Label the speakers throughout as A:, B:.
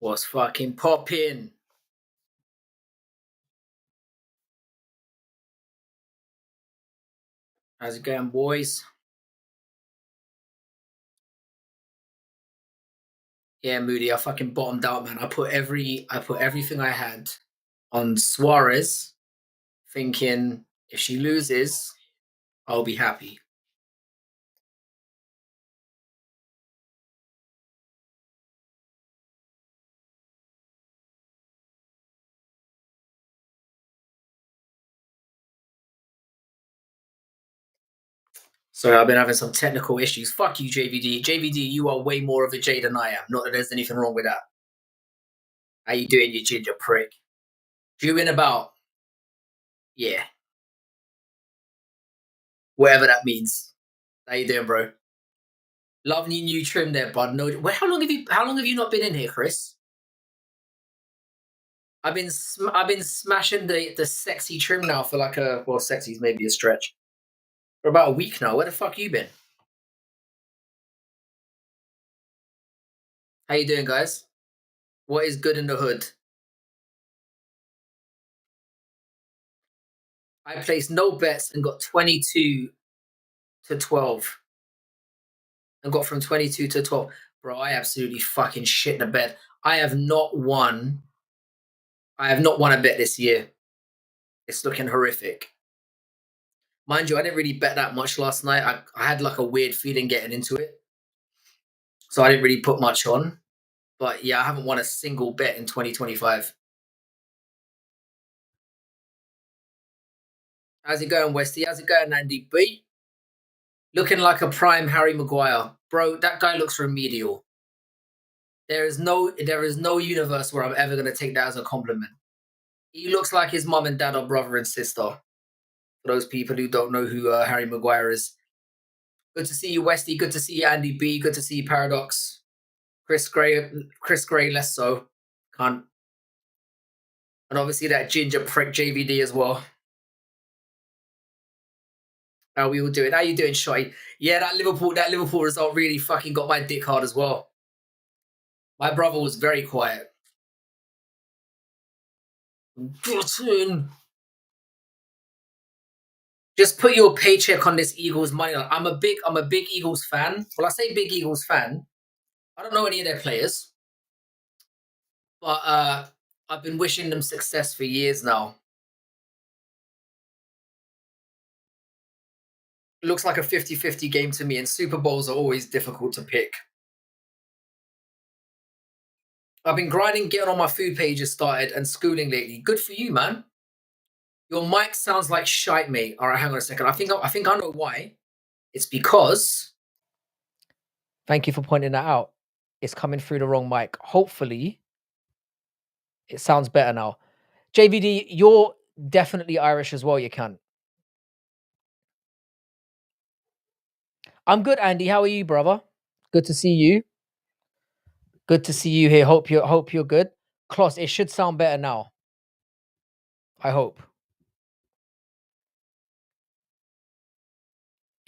A: What's fucking popping? How's it going, boys? Yeah, Moody, I fucking bottomed out, man. I put everything I had on Suarez, thinking if she loses, I'll be happy. So I've been having some technical issues. Fuck you, JVD. JVD, you are way more of a J than I am. Not that there's anything wrong with that. How you doing, you ginger prick? Due in about, yeah, whatever that means. How you doing, bro? Lovely new trim there, bud. No, how long have you not been in here, Chris? I've been smashing the sexy trim now for like sexy's maybe a stretch. For about a week now. Where the fuck you been? How you doing, guys? What is good in the hood? I placed no bets and got 22 to 12. And got from 22 to 12. Bro, I absolutely fucking shit in the bed. I have not won a bet this year. It's looking horrific. Mind you, I didn't really bet that much last night. I had like a weird feeling getting into it. So I didn't really put much on. But yeah, I haven't won a single bet in 2025. How's it going, Westy? How's it going, Andy B? Looking like a prime Harry Maguire. Bro, that guy looks remedial. There is no universe where I'm ever going to take that as a compliment. He looks like his mum and dad are brother and sister. For those people who don't know who Harry Maguire is. Good to see you, Westy. Good to see you, Andy B. Good to see you, Paradox. Chris Gray, less so. Can't. And obviously that ginger prick JVD as well. How we all doing? How you doing, Shotty? Yeah, that Liverpool result really fucking got my dick hard as well. My brother was very quiet. Get in. Just put your paycheck on this Eagles money line. I'm a big Eagles fan. Well, I say big Eagles fan. I don't know any of their players, but I've been wishing them success for years now. It looks like a 50-50 game to me, and Super Bowls are always difficult to pick. I've been grinding, getting on my food pages started, and schooling lately. Good for you, man. Your mic sounds like shite, mate. All right, hang on a second. I think I know why. It's because. Thank you for pointing that out. It's coming through the wrong mic. Hopefully, it sounds better now. JVD, you're definitely Irish as well. You can. I'm good, Andy. How are you, brother? Good to see you. Good to see you here. Hope you're good. Kloss, it should sound better now. I hope.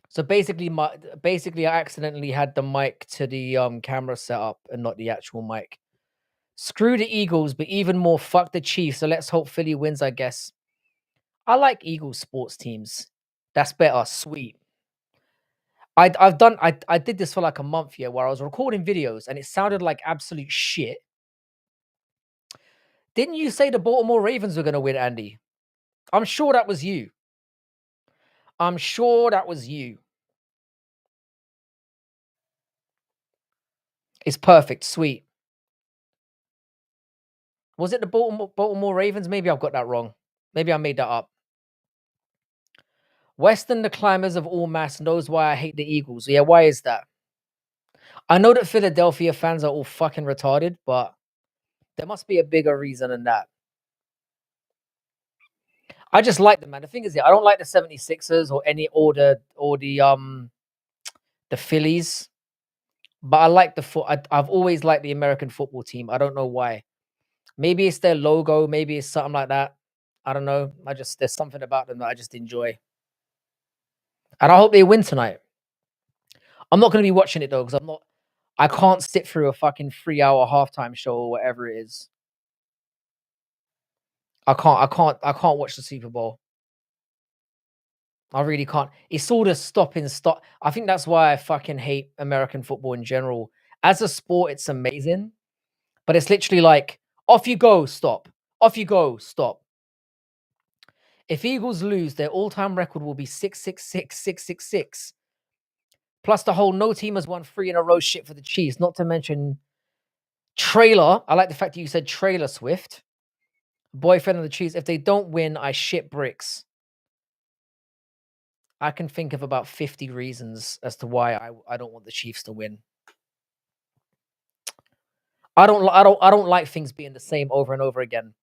A: So basically, I accidentally had the mic to the camera set up and not the actual mic. Screw the Eagles, but even more, fuck the Chiefs. So let's hope Philly wins, I guess. I like Eagles sports teams. That's better. Sweet. I did this for like a month here where I was recording videos and it sounded like absolute shit. Didn't you say the Baltimore Ravens were going to win, Andy? I'm sure that was you. It's perfect. Sweet. Was it the Baltimore Ravens? Maybe I've got that wrong. Maybe I made that up. Western, the climbers of all mass, knows why I hate the Eagles. Yeah, why is that? I know that Philadelphia fans are all fucking retarded, but there must be a bigger reason than that. I just like them, man. The thing is, I don't like the 76ers or the Phillies, but I like I've always liked the American football team. I don't know why. Maybe it's their logo. Maybe it's something like that. I don't know. There's something about them that I just enjoy. And I hope they win tonight. I'm not going to be watching it though, because
B: I can't sit through a fucking 3-hour halftime show or whatever it is. I can't watch the Super Bowl. I really can't. It's all the stop and start. I think that's why I fucking hate American football in general. As a sport, it's amazing, but it's literally like, off you go, stop. Off you go, stop. If Eagles lose, their all-time record will be 666. Plus the whole no team has won 3 in a row shit for the Chiefs. Not to mention Trailer. I like the fact that you said Trailer Swift, boyfriend of the Chiefs. If they don't win, I shit bricks. I can think of about 50 reasons as to why I don't want the Chiefs to win. I don't like things being the same over and over again.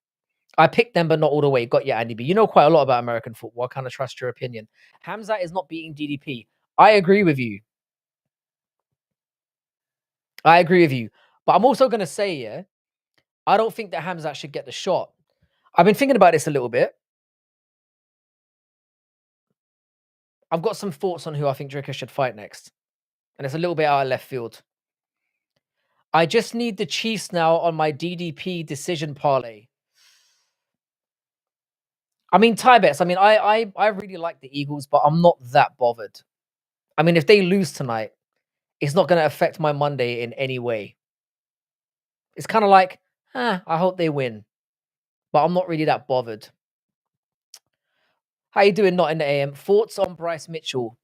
B: I picked them, but not all the way. Got you, Andy B. You know quite a lot about American football. I kind of trust your opinion. Hamzat is not beating DDP. I agree with you. But I'm also going to say, yeah, I don't think that Hamzat should get the shot. I've been thinking about this a little bit. I've got some thoughts on who I think Dricker should fight next. And it's a little bit out of left field. I just need the Chiefs now on my DDP decision parlay. I mean, tie bets. I mean, I really like the Eagles, but I'm not that bothered. I mean, if they lose tonight, it's not going to affect my Monday in any way. It's kind of like, I hope they win. But I'm not really that bothered. How you doing, not in the AM? Thoughts on Bryce Mitchell?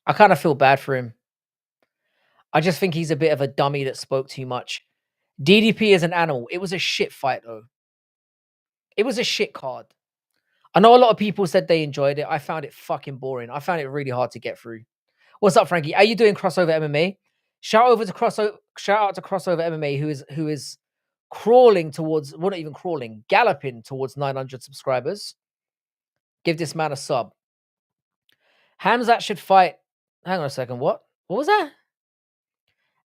B: I kind of feel bad for him. I just think he's a bit of a dummy that spoke too much. DDP is an animal. It was a shit fight, though. It was a shit card. I know a lot of people said they enjoyed it. I found it fucking boring. I found it really hard to get through. What's up, Frankie? Are you doing crossover MMA? Shout out to crossover MMA, who is crawling towards, well, not even crawling, galloping towards 900 subscribers. Give this man a sub. Hamzat should fight. Hang on a second. What was that?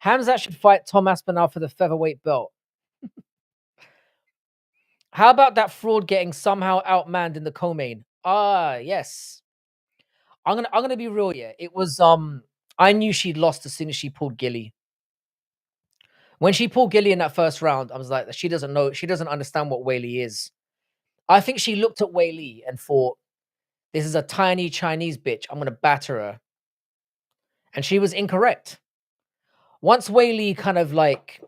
B: Hamzat should fight Tom Aspinall for the featherweight belt. How about that fraud getting somehow outmanned in the co-main? Yes. I'm gonna be real, yeah. It was I knew she'd lost as soon as she pulled Gilly. When she pulled Gilly in that first round, I was like, she doesn't understand what Weili is. I think she looked at Weili and thought, this is a tiny Chinese bitch. I'm gonna batter her. And she was incorrect. Once Weili kind of like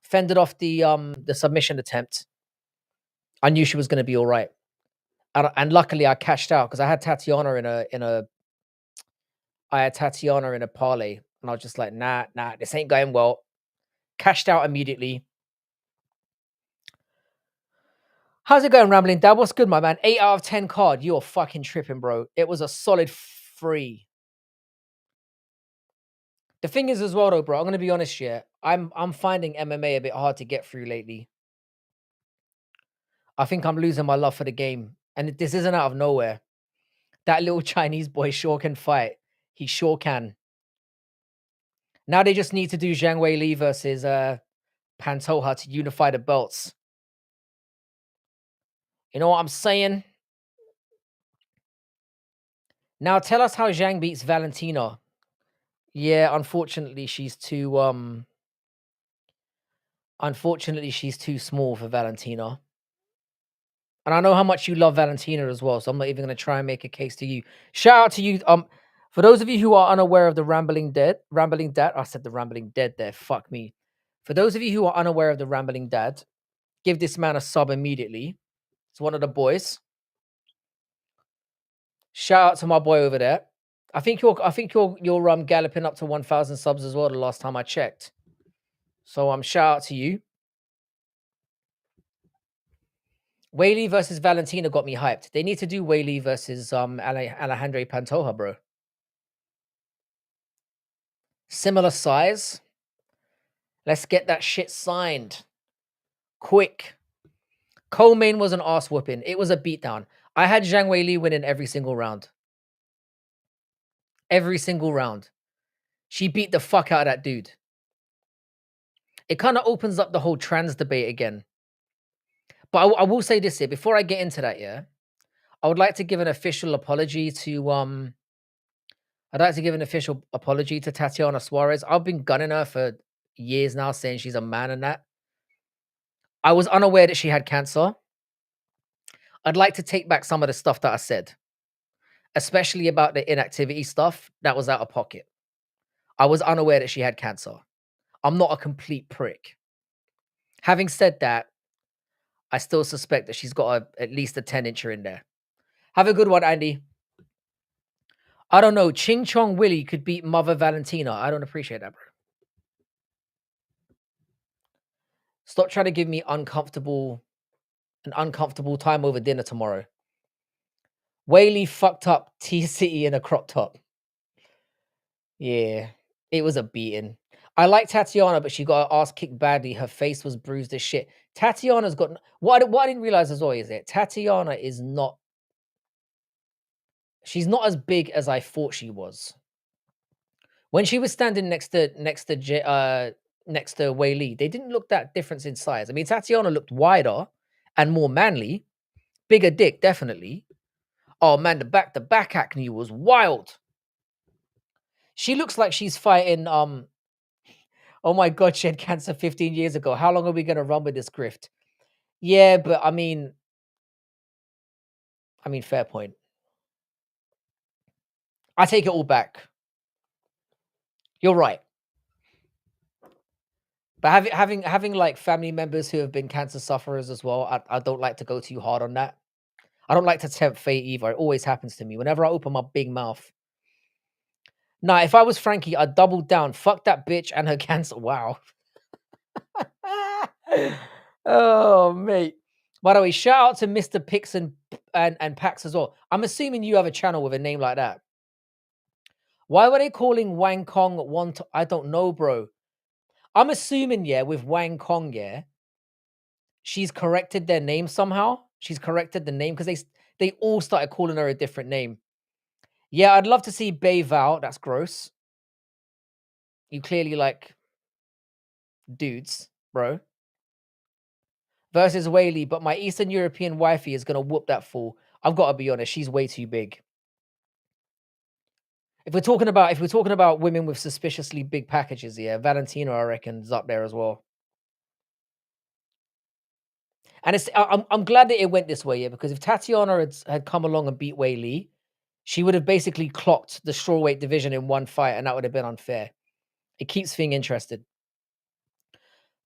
B: fended off the submission attempt, I knew she was gonna be all right. And luckily I cashed out because I had Tatiana in a parlay, and I was just like, nah, this ain't going well. Cashed out immediately. How's it going, Rambling Dad? What's good, my man? 8 out of 10 card. You're fucking tripping, bro. It was a solid 3. The thing is as well, though, bro, I'm gonna be honest here. I'm finding MMA a bit hard to get through lately. I think I'm losing my love for the game, and this isn't out of nowhere. That little Chinese boy sure can fight. He sure can. Now they just need to do Zhang Weili versus Pantoja to unify the belts. You know what I'm saying? Now tell us how Zhang beats Valentina. Yeah, unfortunately she's too small for Valentina. And I know how much you love Valentina as well, so I'm not even going to try and make a case to you. Shout out to you. For those of you who are unaware of the Rambling Dad, I said the Rambling Dead there. Fuck me. For those of you who are unaware of the Rambling Dad, give this man a sub immediately. It's one of the boys. Shout out to my boy over there. I think you're galloping up to 1,000 subs as well. The last time I checked. So shout out to you. Weili versus Valentina got me hyped. They need to do Weili versus Alejandro Pantoja, bro. Similar size. Let's get that shit signed. Quick. Co-main was an ass whooping. It was a beatdown. I had Zhang Weili winning every single round. Every single round. She beat the fuck out of that dude. It kind of opens up the whole trans debate again. But I will say this here. Before I get into that, yeah, I would like to give an official apology to I'd like to give an official apology to Tatiana Suarez. I've been gunning her for years now, saying she's a man and that. I was unaware that she had cancer. I'd like to take back some of the stuff that I said, especially about the inactivity stuff. That was out of pocket. I was unaware that she had cancer. I'm not a complete prick. Having said that, I still suspect that she's got at least a 10-incher in there. Have a good one, Andy. I don't know. Ching Chong Willie could beat Mother Valentina. I don't appreciate that, bro. Stop trying to give me an uncomfortable time over dinner tomorrow. Whaley fucked up T-City in a crop top. Yeah, it was a beating. I like Tatiana, but she got her ass kicked badly. Her face was bruised as shit. Tatiana's got... What I didn't realize as well is that Tatiana is not... She's not as big as I thought she was. When she was standing next to Whaley, they didn't look that difference in size. I mean, Tatiana looked wider and more manly. Bigger dick, definitely. Oh man, the back acne was wild. She looks like she's fighting oh my god, she had cancer 15 years ago. How long are we gonna run with this grift? Yeah, but I mean fair point. I take it all back. You're right. But having like family members who have been cancer sufferers as well, I don't like to go too hard on that. I don't like to tempt fate either. It always happens to me whenever I open my big mouth. Nah, if I was Frankie, I'd double down. Fuck that bitch and her cancer. Wow. Oh, mate. By the way, shout out to Mr. Pix and Pax as well. I'm assuming you have a channel with a name like that. Why were they calling Wang Kong I don't know, bro. I'm assuming, yeah, with Wang Kong, yeah, she's corrected their name somehow. She's corrected the name because they all started calling her a different name. Yeah, I'd love to see Bei Val. That's gross. You clearly like dudes, bro. Versus Whaley, but my Eastern European wifey is gonna whoop that fool. I've got to be honest, she's way too big. If we're talking about women with suspiciously big packages, yeah, Valentina, I reckon, is up there as well. And I'm glad that it went this way, yeah, because if Tatiana had come along and beat Whaley, she would have basically clocked the strawweight division in one fight, and that would have been unfair. It keeps being interested.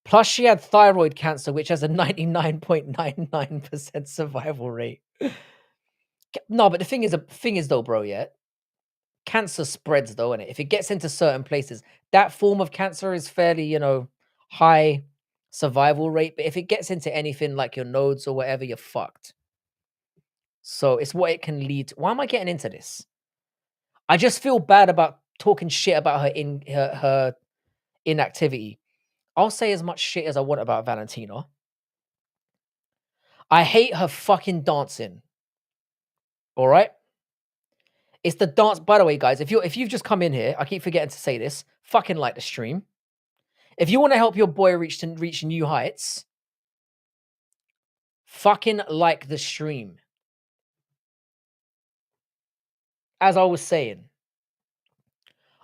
B: Plus, she had thyroid cancer, which has a 99.99% survival rate. No, but the thing is though, bro, yeah, cancer spreads though, innit? If it gets into certain places, that form of cancer is fairly, high survival rate. But if it gets into anything like your nodes or whatever, you're fucked. So it's what it can lead to. Why am I getting into this? I just feel bad about talking shit about her inactivity. I'll say as much shit as I want about Valentina. I hate her fucking dancing. All right? It's the dance. By the way, guys, if you've just come in here, I keep forgetting to say this. Fucking like the stream. If you want to help your boy reach new heights, fucking like the stream. As I was saying,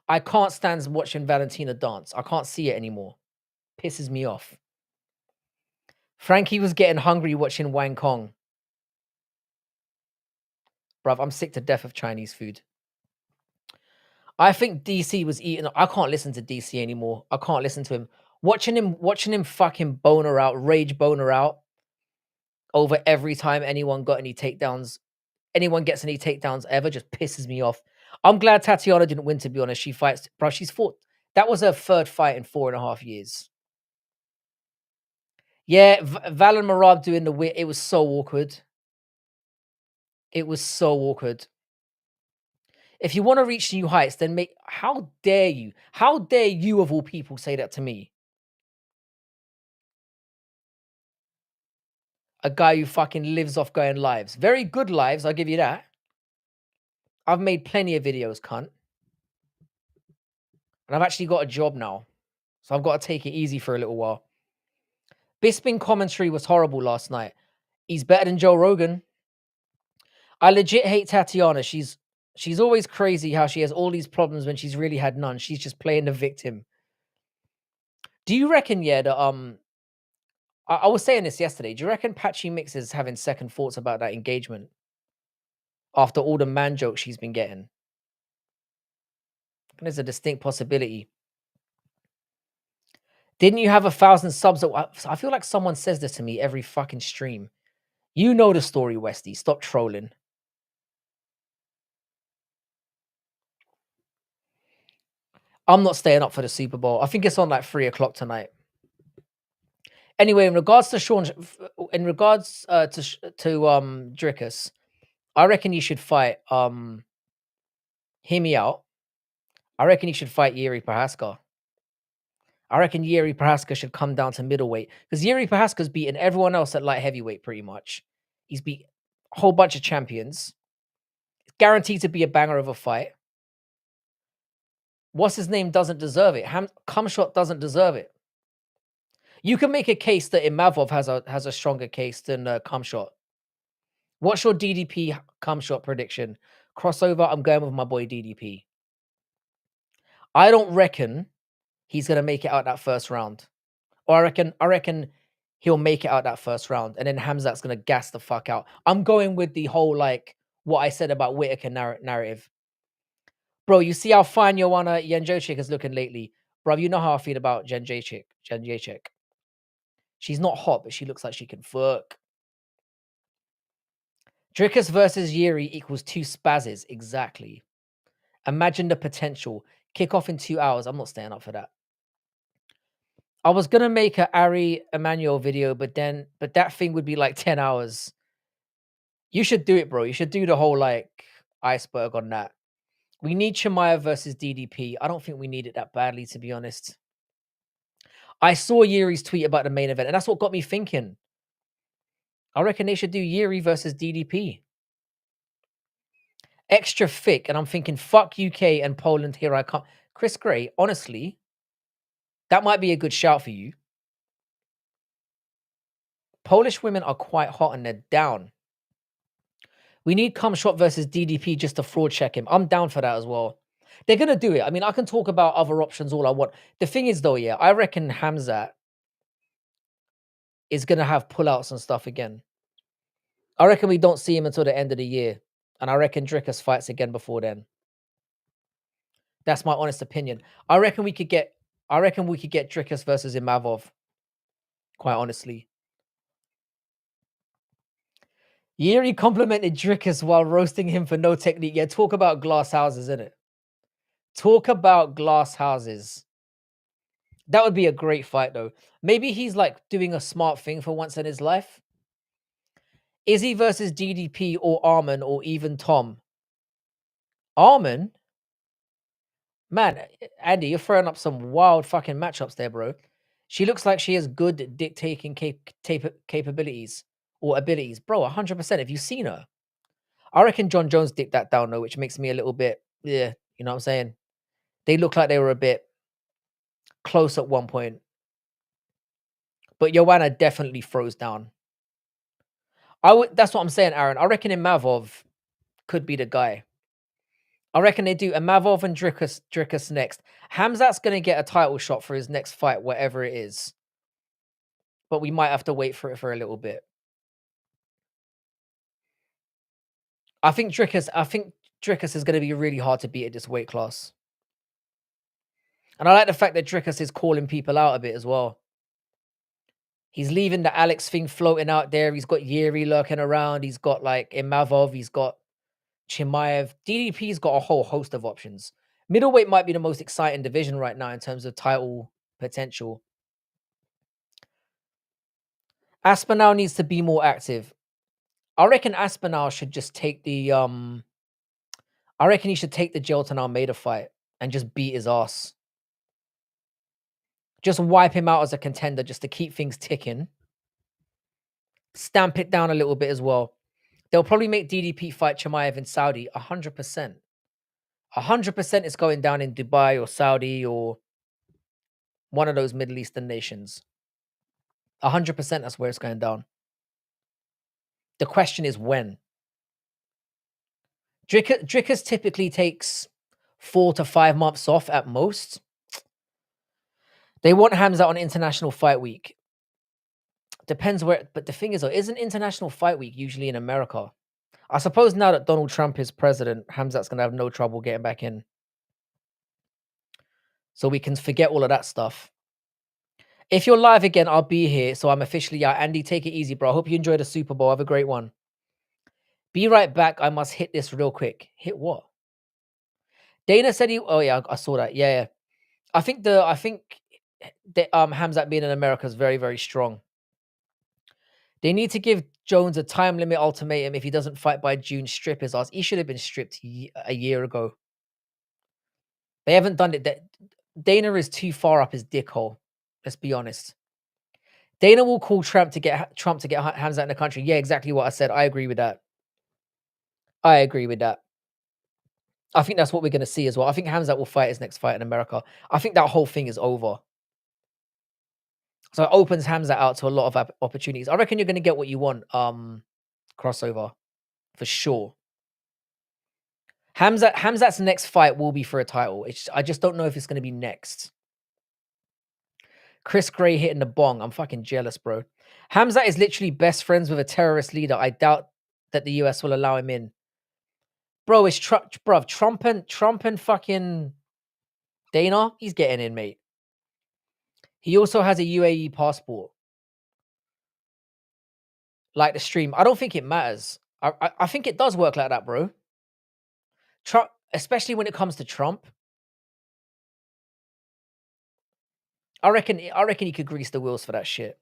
B: I can't stand watching Valentina dance. I can't see it anymore. Pisses me off. Frankie was getting hungry watching Wang Kong. Bruv, I'm sick to death of Chinese food. I think DC was eating. I can't listen to DC anymore. I can't listen to him. Watching him fucking boner out, rage boner out over every time anyone gets any takedowns ever just pisses me off. I'm glad Tatiana didn't win, to be honest. She fights, bro. She's fought. That was her third fight in 4.5 years. Yeah, Val and Marab doing the weird. It was so awkward. It was so awkward. If you want to reach new heights, then how dare you? How dare you of all people say that to me? A guy who fucking lives off going lives. Very good lives, I'll give you that. I've made plenty of videos, cunt. And I've actually got a job now. So I've got to take it easy for a little while. Bisping commentary was horrible last night. He's better than Joe Rogan. I legit hate Tatiana. She's She's always crazy how she has all these problems when she's really had none. She's just playing the victim. Do you reckon, yeah, that I was saying this yesterday. Do you reckon Patchy Mix is having second thoughts about that engagement after all the man jokes she's been getting? And there's a distinct possibility. Didn't you have 1,000 subs? I feel like someone says this to me every fucking stream. You know the story, Westy. Stop trolling. I'm not staying up for the Super Bowl. I think it's on like 3:00 tonight. Anyway, in regards to Sean, in regards to Drickus, I reckon you should fight. Hear me out. I reckon you should fight Yuri Prohaska. I reckon Yuri Prohaska should come down to middleweight because Yuri Prohaska's beaten everyone else at light heavyweight pretty much. He's beat a whole bunch of champions. It's guaranteed to be a banger of a fight. What's his name doesn't deserve it. Cumshot doesn't deserve it. You can make a case that Imavov has a stronger case than Cumshot. What's your DDP Cumshot prediction? Crossover, I'm going with my boy DDP. I don't reckon he's gonna make it out that first round. Or I reckon he'll make it out that first round, and then Hamzat's gonna gas the fuck out. I'm going with the whole like what I said about Whitaker narrative. Bro, you see how fine Joanna Jędrzejczyk is looking lately. Bro, you know how I feel about Jędrzejczyk. She's not hot, but she looks like she can fuck. Drickus versus Yuri equals 2 spazzes. Exactly. Imagine the potential. Kick off in 2 hours. I'm not staying up for that. I was gonna make a Ari Emanuel video, but that thing would be like 10 hours. You should do it, bro. You should do the whole like iceberg on that. We need Chimaev versus DDP. I don't think we need it that badly, to be honest. I saw Yuri's tweet about the main event, and that's what got me thinking. I reckon they should do Yuri versus DDP. Extra thick, and I'm thinking, fuck UK and Poland, here I come. Chris Gray, honestly, that might be a good shout for you. Polish women are quite hot and they're down. We need Cumshot versus DDP just to fraud check him. I'm down for that as well. They're going to do it. I mean, I can talk about other options all I want. The thing is, though, yeah, I reckon Hamzat is going to have pullouts and stuff again. I reckon we don't see him until the end of the year. And I reckon Drickus fights again before then. That's my honest opinion. I reckon we could get Drickus versus Imavov. Quite honestly. Yuri complimented Drickus while roasting him for no technique. Yeah, talk about glass houses, innit? Talk about glass houses. That would be a great fight, though. Maybe he's like doing a smart thing for once in his life. Izzy versus DDP or Arman or even Tom? Arman? Man, Andy, you're throwing up some wild fucking matchups there, bro. She looks like she has good dick-taking capabilities or abilities. Bro, 100%. Have you seen her? I reckon John Jones dicked that down, though, which makes me a little bit, yeah, you know what I'm saying? They look like they were a bit close at one point. But Joanna definitely froze down. That's what I'm saying, Aaron. I reckon Imavov could be the guy. I reckon they do Imavov and Drickus next. Hamzat's going to get a title shot for his next fight, whatever it is. But we might have to wait for it for a little bit. I think Drickus is going to be really hard to beat at this weight class. And I like the fact that Drickus is calling people out a bit as well. He's leaving the Alex thing floating out there. He's got Yuri lurking around. He's got like Imavov. He's got Chimaev. DDP's got a whole host of options. Middleweight might be the most exciting division right now in terms of title potential. Aspinall needs to be more active. I reckon Aspinall should just take the I reckon he should take the Jelton Almeida fight and just beat his ass. Just wipe him out as a contender just to keep things ticking. Stamp it down a little bit as well. They'll probably make DDP fight Chimaev in Saudi 100%. 100% it's going down in Dubai or Saudi or one of those Middle Eastern nations. 100% that's where it's going down. The question is when. Dricus typically takes 4 to 5 months off at most. They want Hamza on International Fight Week. Depends where, but the thing is, though, isn't International Fight Week usually in America? I suppose now that Donald Trump is president, Hamzat's gonna have no trouble getting back in. So we can forget all of that stuff. If you're live again, I'll be here. So I'm officially out. Andy, take it easy, bro. I hope you enjoy the Super Bowl. Have a great one. Be right back. I must hit this real quick. Hit what? Dana said he. Oh yeah, I saw that. Yeah. I think that Hamzat being in America is very, very strong. They need to give Jones a time limit ultimatum. If he doesn't fight by June, strip his ass. He should have been stripped a year ago. They haven't done it. Dana is too far up his dick hole. Let's be honest. Dana will call Trump to get Hamzat in the country. Yeah, exactly what I said. I agree with that. I agree with that. I think that's what we're going to see as well. I think Hamzat will fight his next fight in America. I think that whole thing is over. So it opens Hamzat out to a lot of opportunities. I reckon you're going to get what you want. Crossover for sure. Hamzat's next fight will be for a title. I just don't know if it's going to be next. Chris Gray hitting the bong. I'm fucking jealous, bro. Hamzat is literally best friends with a terrorist leader. I doubt that the US will allow him in. Bro, it's Trump and fucking Dana. He's getting in, mate. He also has a UAE passport. Like the stream. I don't think it matters. I think it does work like that, bro. Trump, especially when it comes to Trump. I reckon he could grease the wheels for that shit.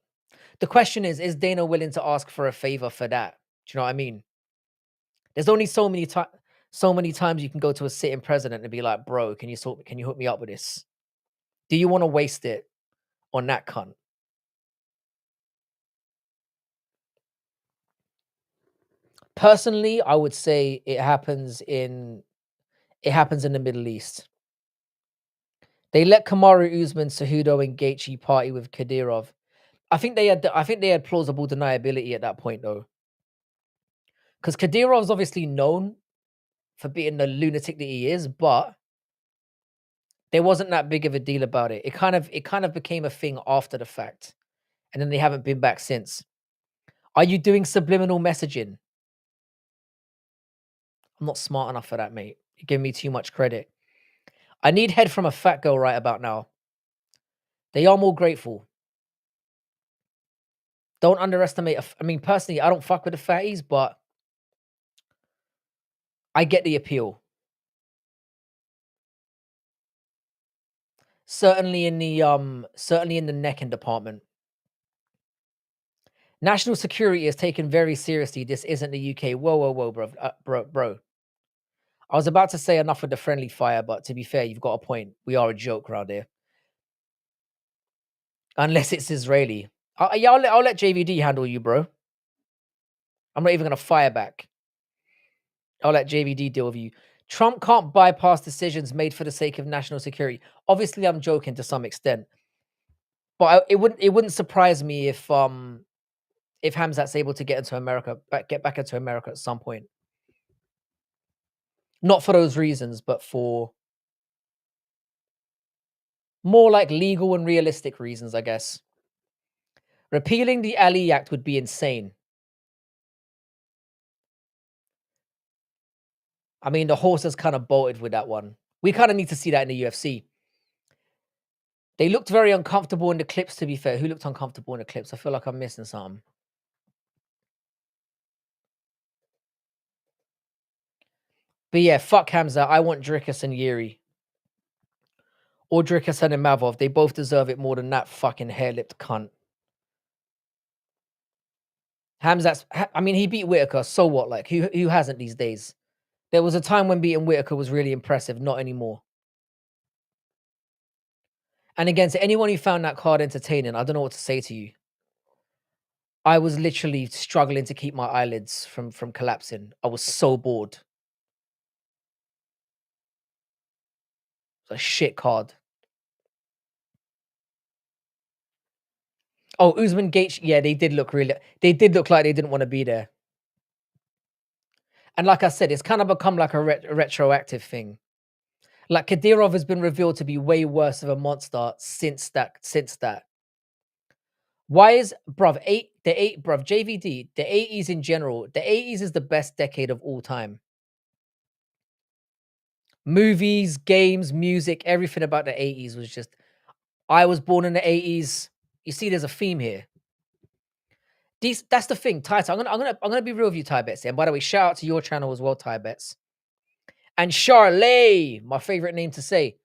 B: The question is Dana willing to ask for a favor for that? Do you know what I mean? There's only so many times you can go to a sitting president and be like, bro, can you hook me up with this? Do you want to waste it on that cunt? Personally, I would say it happens in the Middle East. They let Kamaru Usman, Cejudo, and Gaethje party with Kadyrov. I think they had plausible deniability at that point though, because Kadyrov's obviously known for being the lunatic that he is, but there wasn't that big of a deal about it. It kind of became a thing after the fact, and then they haven't been back since. Are you doing subliminal messaging? I'm not smart enough for that, mate. You're giving me too much credit. I need head from a fat girl right about now. They are more grateful. Don't underestimate. I mean, personally, I don't fuck with the fatties, but I get the appeal. Certainly in the necking department. National security is taken very seriously. This isn't the UK. Whoa, bro. I was about to say enough with the friendly fire, but to be fair, you've got a point. We are a joke around here. Unless it's Israeli. Yeah, I'll let JVD handle you, bro. I'm not even going to fire back. I'll let JVD deal with you. Trump can't bypass decisions made for the sake of national security. Obviously, I'm joking to some extent. But it wouldn't surprise me if Hamzat's able to get back into America at some point. Not for those reasons, but for more like legal and realistic reasons, I guess. Repealing the Ali Act would be insane. I mean, the horses kind of bolted with that one. We kind of need to see that in the UFC. They looked very uncomfortable in the clips, to be fair. Who looked uncomfortable in the clips? I feel like I'm missing something. But yeah, fuck Hamza. I want Dricus and Yuri. Or Dricus and Imavov. They both deserve it more than that fucking hair-lipped cunt. I mean, he beat Whitaker. So what? Like, who hasn't these days? There was a time when beating Whitaker was really impressive. Not anymore. And again, to anyone who found that card entertaining, I don't know what to say to you. I was literally struggling to keep my eyelids from collapsing. I was so bored. It's a shit card. Oh, Usman Gaethje. Yeah, they did look like they didn't want to be there. And like I said, it's kind of become like a retroactive thing. Like Kadyrov has been revealed to be way worse of a monster since that. Why is bruv, JVD, the 80s in general, the 80s is the best decade of all time. Movies, games, music, everything about the 80s was just I was born in the 80s. You see, there's a theme here. That's the thing, Ty. So I'm gonna be real with you, Ty Bets. And by the way, shout out to your channel as well, Ty Bets. And Charley, my favorite name to say.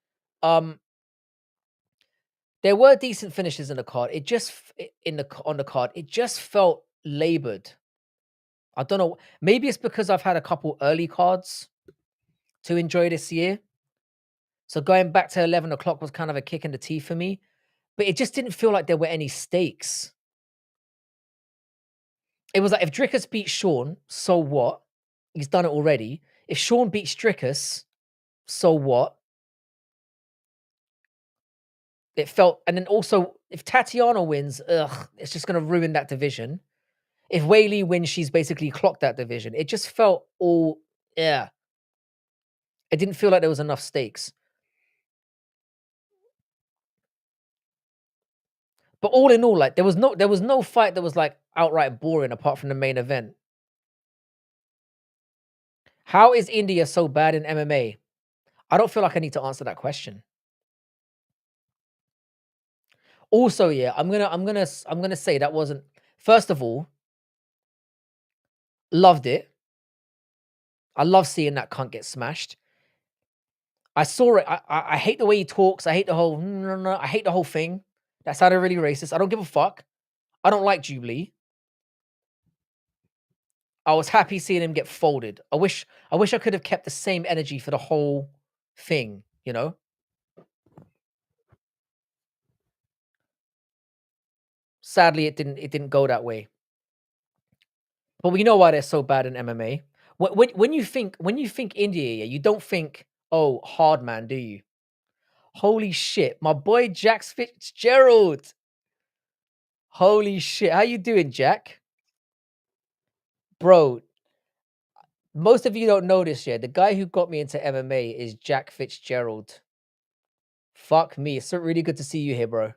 B: There were decent finishes in the card. It just on the card, it just felt labored. I don't know. Maybe it's because I've had a couple early cards to enjoy this year. So going back to 11 o'clock was kind of a kick in the teeth for me. But it just didn't feel like there were any stakes. It was like if Drickus beat Sean, so what? He's done it already. If Sean beats Drickus, so what? It felt, and then also if Tatiana wins, it's just gonna ruin that division. If Whaley wins, she's basically clocked that division. It just felt all, yeah. It didn't feel like there was enough stakes. But all in all, like there was no fight that was like outright boring apart from the main event. How is India so bad in MMA? I don't feel like I need to answer that question. Also, yeah, I'm gonna say that wasn't. First of all, loved it. I love seeing that cunt get smashed. I saw it. I hate the way he talks. I hate the whole. No. I hate the whole thing. That sounded really racist. I don't give a fuck. I don't like Jubilee. I was happy seeing him get folded. I wish I could have kept the same energy for the whole thing, you know? Sadly it didn't go that way. But we know why they're so bad in MMA. When you think India, yeah, you don't think, oh, hard man, do you? Holy shit, my boy Jack Fitzgerald. Holy shit. How you doing, Jack? Bro, most of you don't know this yet. The guy who got me into MMA is Jack Fitzgerald. Fuck me. It's so really good to see you here, bro.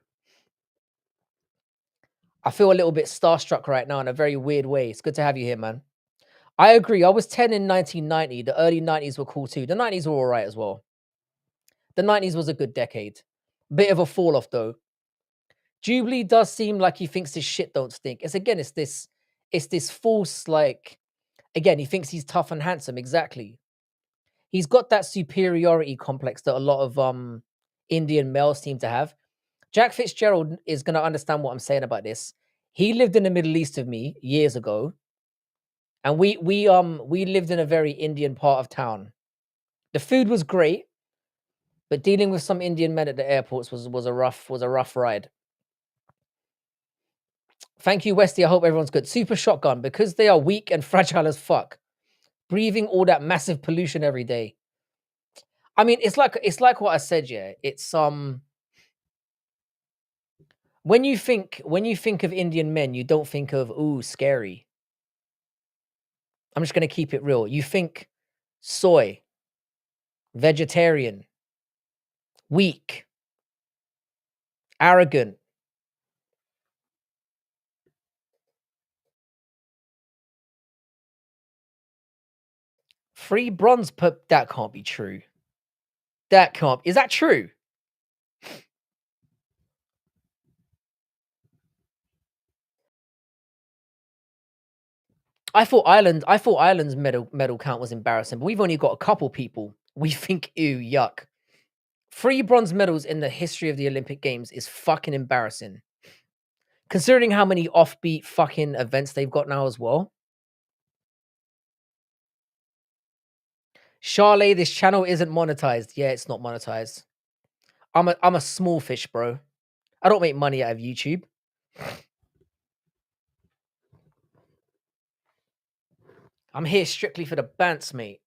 B: I feel a little bit starstruck right now in a very weird way. It's good to have you here, man. I agree. I was 10 in 1990. The early 90s were cool too. The 90s were all right as well. The 90s was a good decade. Bit of a fall off though. Jubilee does seem like he thinks his shit don't stink. It's this false, like, again, he thinks he's tough and handsome. Exactly. He's got that superiority complex that a lot of Indian males seem to have. Jack Fitzgerald is gonna understand what I'm saying about this. He lived in the Middle East with me years ago, and we lived in a very Indian part of town. The food was great, but dealing with some Indian men at the airports was a rough ride. Thank you, Westy. I hope everyone's good. Super Shotgun, because they are weak and fragile as fuck. Breathing all that massive pollution every day. I mean, it's like what I said, yeah. It's when you think of Indian men, you don't think of ooh, scary. I'm just gonna keep it real. You think soy, vegetarian, weak, arrogant. Free bronze that can't be true. Is that true? I thought Ireland's medal count was embarrassing, but we've only got a couple people. We think, ew, yuck. 3 bronze medals in the history of the Olympic Games is fucking embarrassing. Considering how many offbeat fucking events they've got now as well. Charley, this channel isn't monetized. Yeah, it's not monetized. I'm a small fish, bro. I don't make money out of YouTube. I'm here strictly for the bants, mate.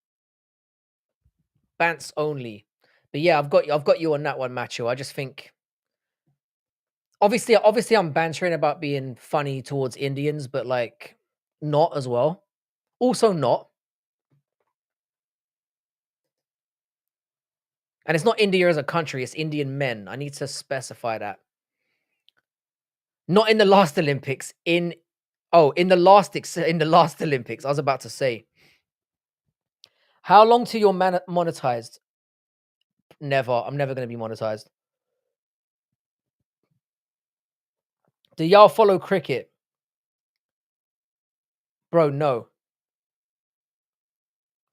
B: Bants only. But yeah, I've got you on that one, Macho. I just think obviously I'm bantering about being funny towards Indians, but like not as well. Also not. And it's not India as a country, it's Indian men. I need to specify that. Not in the last Olympics, in the last Olympics. I was about to say. How long till you're monetized? Never. I'm never going to be monetized. Do y'all follow cricket? Bro, no.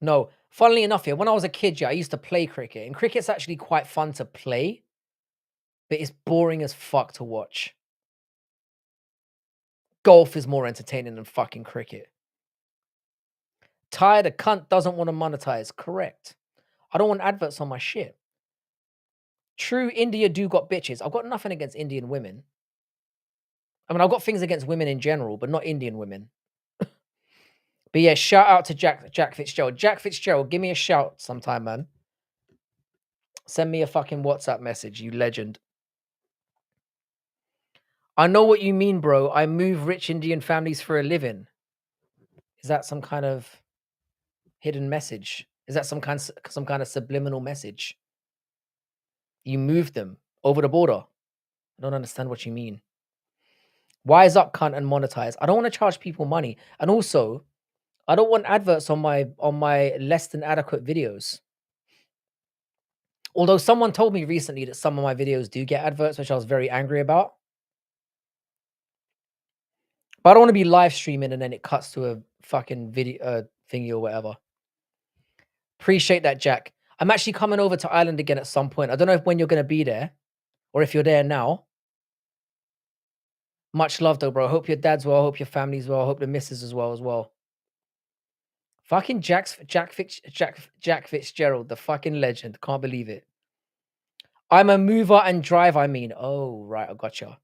B: No. Funnily enough, when I was a kid, I used to play cricket. And cricket's actually quite fun to play, but it's boring as fuck to watch. Golf is more entertaining than fucking cricket. Tired, a cunt doesn't want to monetize. Correct. I don't want adverts on my shit. True, India do got bitches. I've got nothing against Indian women. I mean, I've got things against women in general, but not Indian women. But yeah, shout out to Jack Fitzgerald. Jack Fitzgerald, give me a shout sometime, man. Send me a fucking WhatsApp message, you legend. I know what you mean, bro. I move rich Indian families for a living. Is that some kind of hidden message? Is that some kind of subliminal message? You move them over the border. I don't understand what you mean. Wise up, cunt, and monetize. I don't want to charge people money. And also, I don't want adverts on my less than adequate videos. Although someone told me recently that some of my videos do get adverts, which I was very angry about. But I don't want to be live streaming and then it cuts to a fucking video thingy or whatever. Appreciate that, Jack. I'm actually coming over to Ireland again at some point. I don't know when you're going to be there or if you're there now. Much love though, bro. I hope your dad's well. I hope your family's well. I hope the missus is well as well. Fucking Jack Fitzgerald, the fucking legend. Can't believe it. I'm a mover and drive, I mean. Oh, right. I gotcha.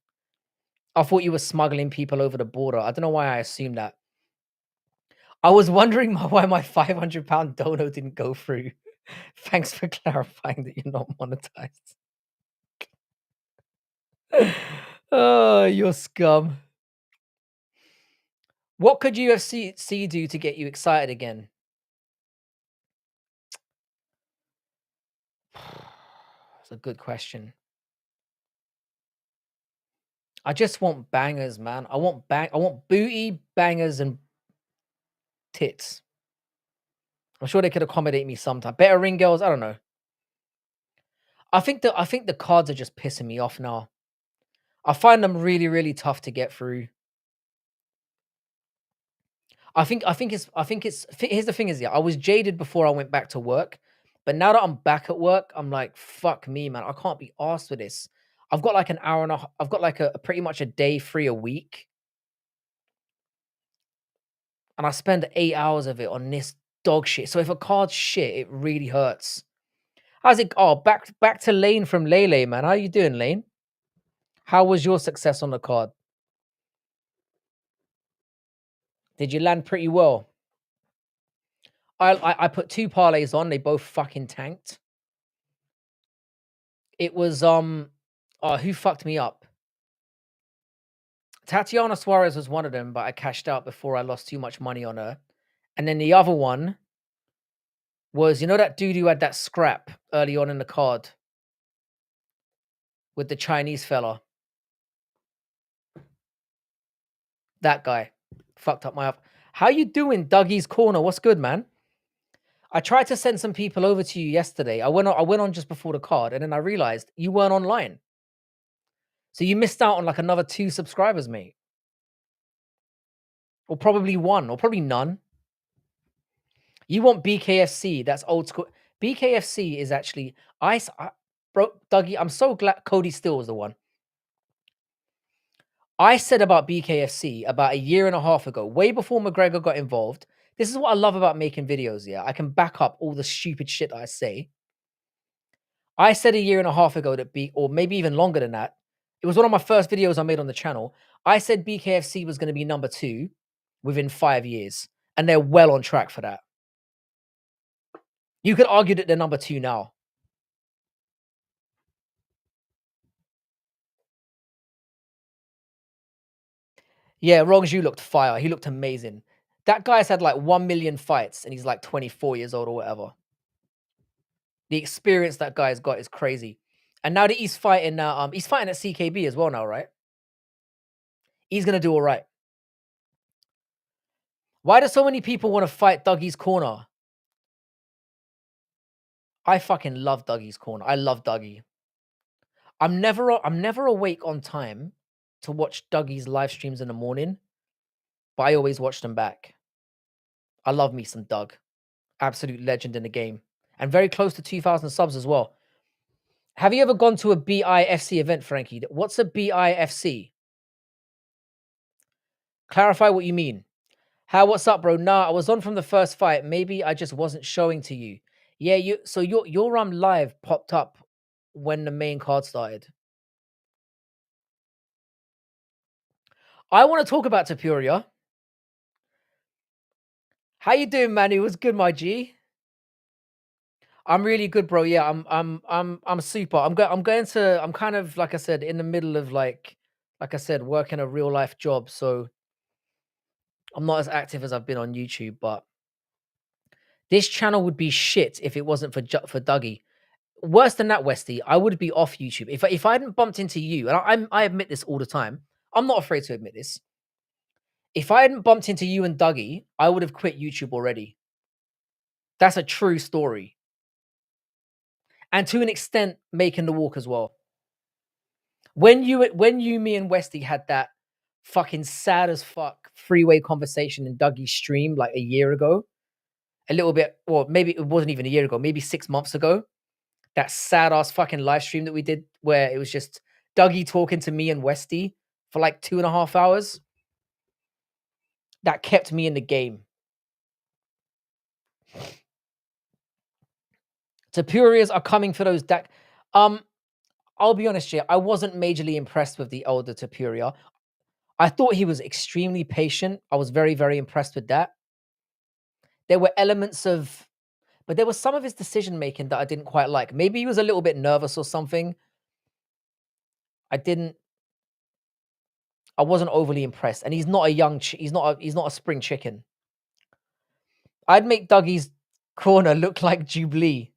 B: I thought you were smuggling people over the border. I don't know why I assumed that. I was wondering why my £500 dono didn't go through. Thanks for clarifying that you're not monetized. Oh, you're scum. What could UFC do to get you excited again? That's a good question. I just want bangers, man. I want booty, bangers, and tits. I'm sure they could accommodate me sometime. Better ring girls, I don't know. I think the cards are just pissing me off now. I find them really, really tough to get through. I think it's here's the thing is, yeah, I was jaded before I went back to work, but now that I'm back at work, I'm like, fuck me, man. I can't be arsed with this. I've got like an hour and I've got like a pretty much a day free a week. And I spend 8 hours of it on this dog shit. So if a card's shit, it really hurts. How's it? Oh, back to Lane from Lele, man. How you doing, Lane? How was your success on the card? Did you land pretty well? I put 2 parlays on. They both fucking tanked. It was who fucked me up? Tatiana Suarez was one of them, but I cashed out before I lost too much money on her. And then the other one was, you know, that dude who had that scrap early on in the card with the Chinese fella. That guy fucked up my up. How you doing, Dougie's Corner? What's good, man? I tried to send some people over to you yesterday. I went on just before the card, and then I realized you weren't online. So you missed out on like another 2 subscribers, mate. Or probably 1, or probably none. You want BKFC? That's old school. BKFC is actually bro, Dougie. I'm so glad Cody Still was the one. I said about BKFC about a year and a half ago, way before McGregor got involved. This is what I love about making videos. Yeah, I can back up all the stupid shit that I say. I said a year and a half ago that or maybe even longer than that. It was one of my first videos I made on the channel. I said BKFC was going to be number 2 within 5 years, and they're well on track for that. You could argue that they're number 2 now. Yeah, Rong Zhu looked fire. He looked amazing. That guy's had like 1 million fights, and he's like 24 years old or whatever. The experience that guy's got is crazy. And now that he's fighting at CKB as well now, right? He's gonna do all right. Why do so many people want to fight Dougie's Corner? I fucking love Dougie's Corner. I love Dougie. I'm never awake on time to watch Dougie's live streams in the morning, but I always watch them back. I love me some Doug. Absolute legend in the game. And very close to 2,000 subs as well. Have you ever gone to a BIFC event, Frankie? What's a BIFC? Clarify what you mean. What's up, bro? Nah, I was on from the first fight. Maybe I just wasn't showing to you. Yeah, your live popped up when the main card started. I want to talk about Tapuria. How you doing, man? It was good, my G. I'm really good, bro. Yeah, I'm super. I'm kind of, like I said, in the middle of like I said, working a real life job, so I'm not as active as I've been on YouTube, but this channel would be shit if it wasn't for Dougie. Worse than that, Westy, I would be off YouTube. If I hadn't bumped into you, and I admit this all the time, I'm not afraid to admit this. If I hadn't bumped into you and Dougie, I would have quit YouTube already. That's a true story. And to an extent, making the walk as well. When you, me, and Westy had that fucking sad as fuck freeway conversation in Dougie's stream like a year ago, a little bit, or maybe it wasn't even a year ago, maybe 6 months ago, that sad ass fucking live stream that we did where it was just Dougie talking to me and Westy for like 2.5 hours. That kept me in the game. Tapurias are coming for those I'll be honest, Jay, I wasn't majorly impressed with the elder Tapuria. I thought he was extremely patient. I was very, very impressed with that. There were elements of, but there was some of his decision making that I didn't quite like. Maybe he was a little bit nervous or something. I wasn't overly impressed. And he's not a young, he's not a spring chicken. I'd make Dougie's Corner look like Jubilee.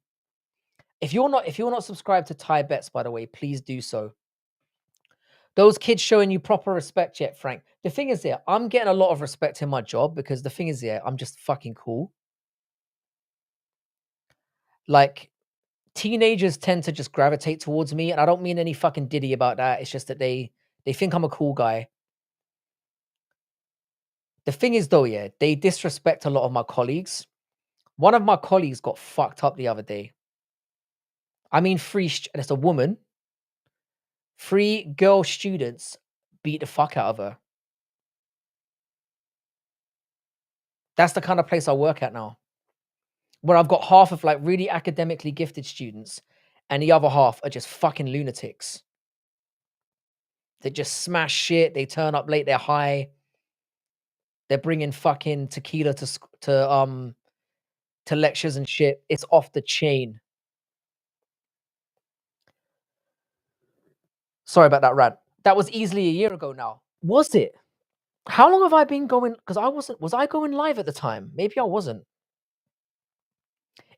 B: If you're not subscribed to Thai Bets, by the way, please do so. Those kids showing you proper respect yet, Frank. The thing is there, I'm getting a lot of respect in my job because the thing is there, I'm just fucking cool. Like, teenagers tend to just gravitate towards me, and I don't mean any fucking diddy about that. It's just that they think I'm a cool guy. The thing is though, yeah, they disrespect a lot of my colleagues. One of my colleagues got fucked up the other day. I mean, and it's a woman. 3 girl students beat the fuck out of her. That's the kind of place I work at now, where I've got half of like really academically gifted students and the other half are just fucking lunatics. They just smash shit. They turn up late. They're high. They're bringing fucking tequila to lectures and shit. It's off the chain. Sorry about that rant. That was easily a year ago now. Was it? How long have I been going? Because was I going live at the time? Maybe I wasn't.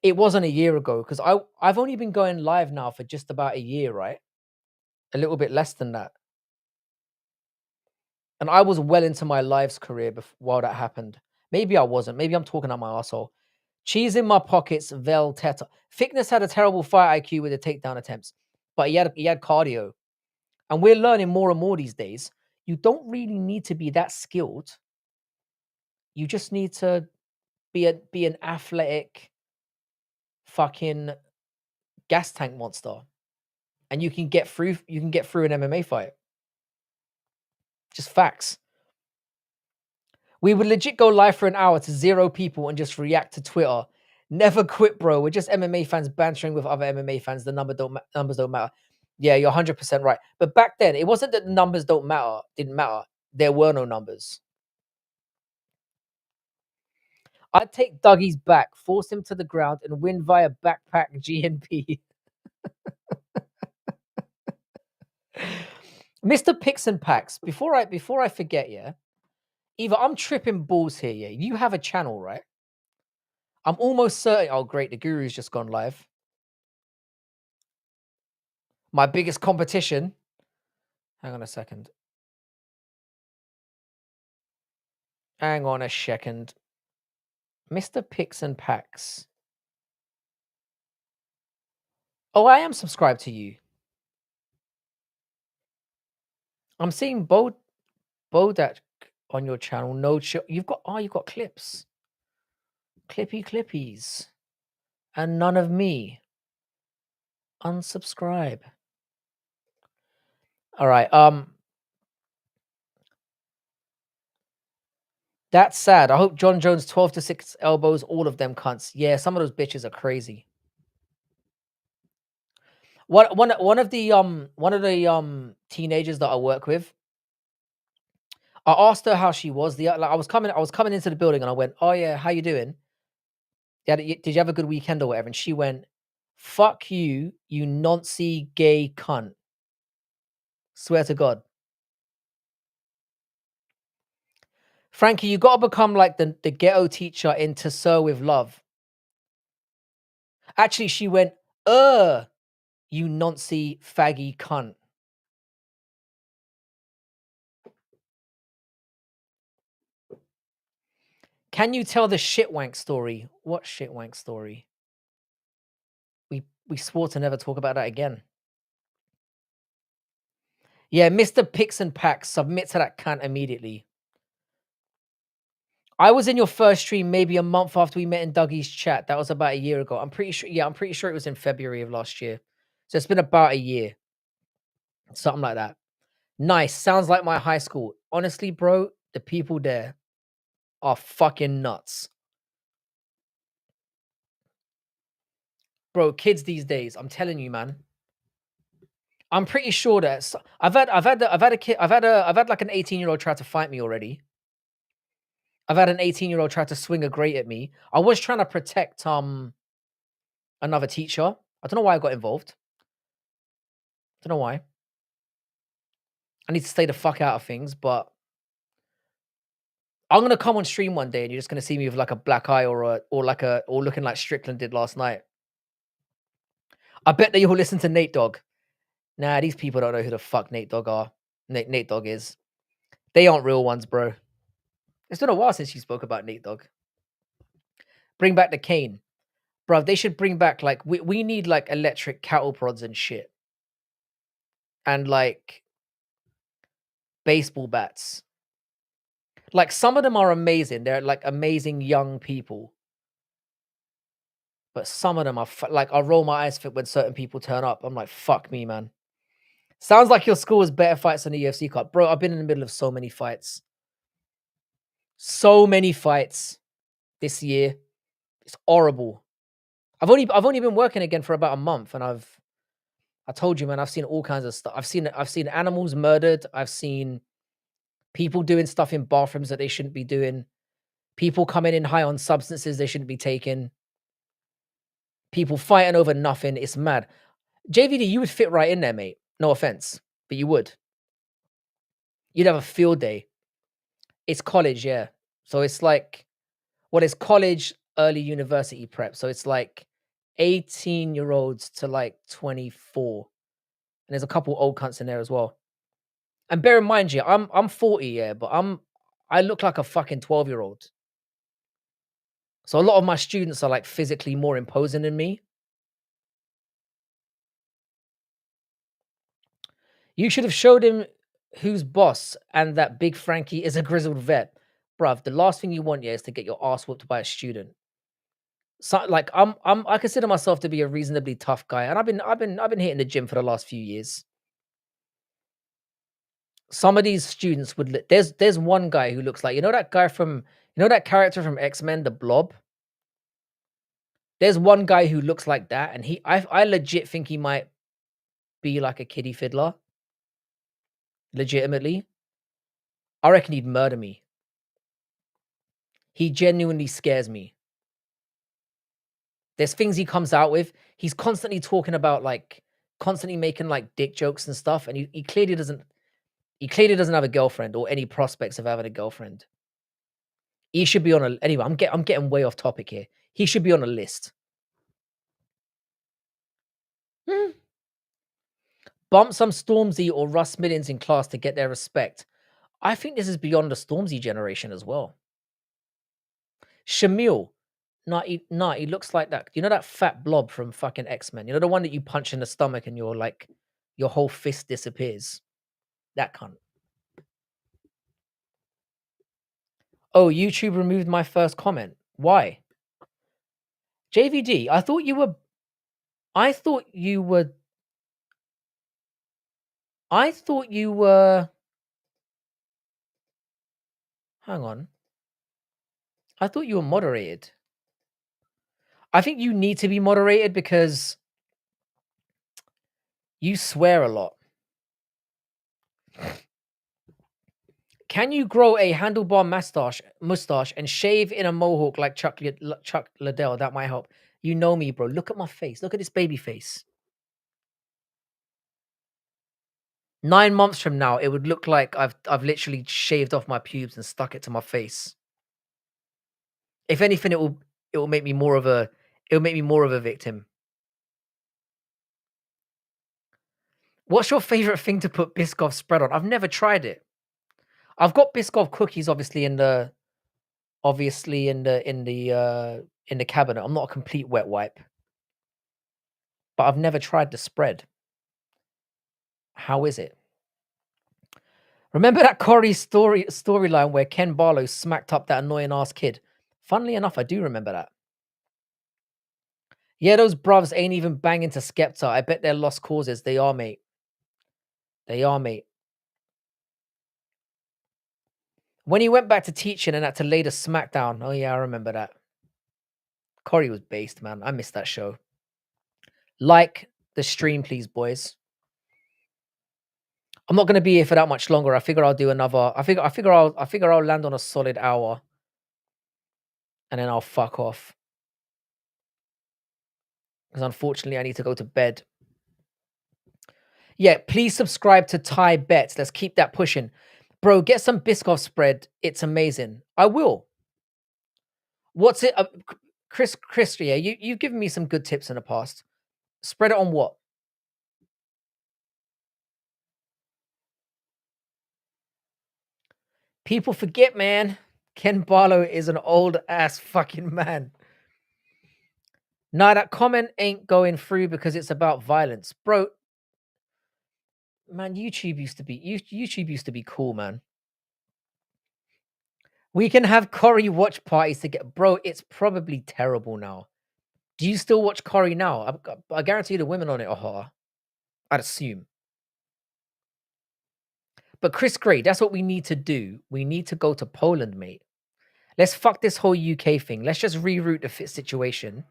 B: It wasn't a year ago because I've only been going live now for just about a year, right? A little bit less than that. And I was well into my lives career while that happened. Maybe I wasn't. Maybe I'm talking out my asshole. Cheese in my pockets, Vel Teta. Thickness had a terrible fight IQ with the takedown attempts, but he had cardio. And we're learning more and more these days. You don't really need to be that skilled. You just need to be an athletic fucking gas tank monster. And you can get through an MMA fight. Just facts. We would legit go live for an hour to 0 people and just react to Twitter. Never quit, bro. We're just MMA fans bantering with other MMA fans. The numbers don't matter. Yeah, you're 100% right. But back then, it wasn't that the numbers didn't matter. There were no numbers. I'd take Dougie's back, force him to the ground, and win via backpack GNP. Mr. Picks and Packs, before I forget, yeah, either I'm tripping balls here, yeah. You have a channel, right? I'm almost certain. Oh, great, the Guru's just gone live. My biggest competition. Hang on a second. Hang on a second. Mr. Picks and Packs. Oh, I am subscribed to you. I'm seeing Bodak on your channel. No, you've got clips. Clippies. And none of me. Unsubscribe. All right. That's sad. I hope John Jones 12 to 6 elbows all of them cunts. Yeah, some of those bitches are crazy. One of the teenagers that I work with, I asked her how she was. I was coming into the building and I went, "Oh yeah, how you doing? Did you have a good weekend or whatever?" And she went, "Fuck you, you noncy gay cunt." Swear to God. Frankie, you gotta become like the ghetto teacher in To Sir with Love. Actually, she went, you noncy faggy cunt. Can you tell the shitwank story? What shitwank story? We swore to never talk about that again. Yeah, Mr. Picks and Packs, submit to that cunt immediately. I was in your first stream maybe a month after we met in Dougie's chat. That was about a year ago. I'm pretty sure it was in February of last year. So it's been about a year. Something like that. Nice. Sounds like my high school. Honestly, bro, the people there are fucking nuts. Bro, kids these days, I'm telling you, man. I'm pretty sure that I've had like an 18-year-old try to fight me already. I've had an 18-year-old try to swing a grate at me. I was trying to protect another teacher. I don't know why I got involved. Don't know why. I need to stay the fuck out of things, but I'm gonna come on stream one day and you're just gonna see me with like a black eye or looking like Strickland did last night. I bet that you'll listen to Nate Dogg. Nah, these people don't know who the fuck Nate Dogg are. Nate Dogg is. They aren't real ones, bro. It's been a while since you spoke about Nate Dogg. Bring back the cane. Bro, they should bring back like we need like electric cattle prods and shit. And like baseball bats. Like some of them are amazing. They're like amazing young people. But some of them are like I roll my eyes when certain people turn up. I'm like, fuck me, man. Sounds like your school has better fights than the UFC card. Bro, I've been in the middle of so many fights. So many fights this year. It's horrible. I've only been working again for about a month, and I told you, man, I've seen all kinds of stuff. I've seen animals murdered. I've seen people doing stuff in bathrooms that they shouldn't be doing. People coming in high on substances they shouldn't be taking. People fighting over nothing. It's mad. JVD, you would fit right in there, mate. No offense, but you would. You'd have a field day. It's college, yeah. So it's like, it's college, early university prep. So it's like 18-year-olds to like 24. And there's a couple old cunts in there as well. And bear in mind, yeah, I'm 40, yeah, but I look like a fucking 12-year-old. So a lot of my students are like physically more imposing than me. You should have showed him who's boss and that Big Frankie is a grizzled vet. Bruv, the last thing you want, yeah, is to get your ass whooped by a student. So like I consider myself to be a reasonably tough guy, and I've been hitting the gym for the last few years. Some of these students would there's one guy who looks like that guy from that character from X-Men, the Blob. There's one guy who looks like that, and I legit think he might be like a kiddie fiddler. Legitimately. I reckon he'd murder me. He genuinely scares me. There's things he comes out with. He's constantly talking about constantly making like dick jokes and stuff, and he clearly doesn't have a girlfriend or any prospects of having a girlfriend. He should be on a anyway. I'm getting way off topic here. He should be on a list. Bump some Stormzy or Russ Millions in class to get their respect. I think this is beyond the Stormzy generation as well. Shamil. He looks like that. You know that fat blob from fucking X-Men? You know the one that you punch in the stomach and you're like, your whole fist disappears? That cunt. Oh, YouTube removed my first comment. Why? JVD, I thought you were... Hang on. I thought you were moderated. I think you need to be moderated because you swear a lot. Can you grow a handlebar mustache and shave in a mohawk like Chuck Liddell? That might help. You know me, bro. Look at my face. Look at this baby face. 9 months from now, it would look like I've literally shaved off my pubes and stuck it to my face. If anything, it will make me more of a victim. What's your favorite thing to put Biscoff spread on? I've never tried it. I've got Biscoff cookies, obviously in the cabinet. I'm not a complete wet wipe, but I've never tried the spread. How is it? Remember that Corey storyline where Ken Barlow smacked up that annoying ass kid? Funnily enough, I do remember that. Yeah, those bruvs ain't even banging to Skepta. I bet they're lost causes. They are, mate. They are, mate. When he went back to teaching and had to lay the smackdown. Oh, yeah, I remember that. Corey was based, man. I missed that show. Like the stream, please, boys. I'm not going to be here for that much longer. I figure I'll do another. I figure I'll land on a solid hour. And then I'll fuck off. Because unfortunately, I need to go to bed. Yeah, please subscribe to Thai Bets. Let's keep that pushing. Bro, get some Biscoff spread. It's amazing. I will. What's it? Chris, yeah, you've given me some good tips in the past. Spread it on what? People forget, man. Ken Barlow is an old ass fucking man. Nah, that comment ain't going through because it's about violence. Bro, man, YouTube used to be cool, man. We can have Corey watch parties to get... Bro, it's probably terrible now. Do you still watch Corey now? I guarantee the women on it are hotter. I'd assume. But Chris Gray, that's what we need to do. We need to go to Poland, mate. Let's fuck this whole UK thing. Let's just reroute the fit situation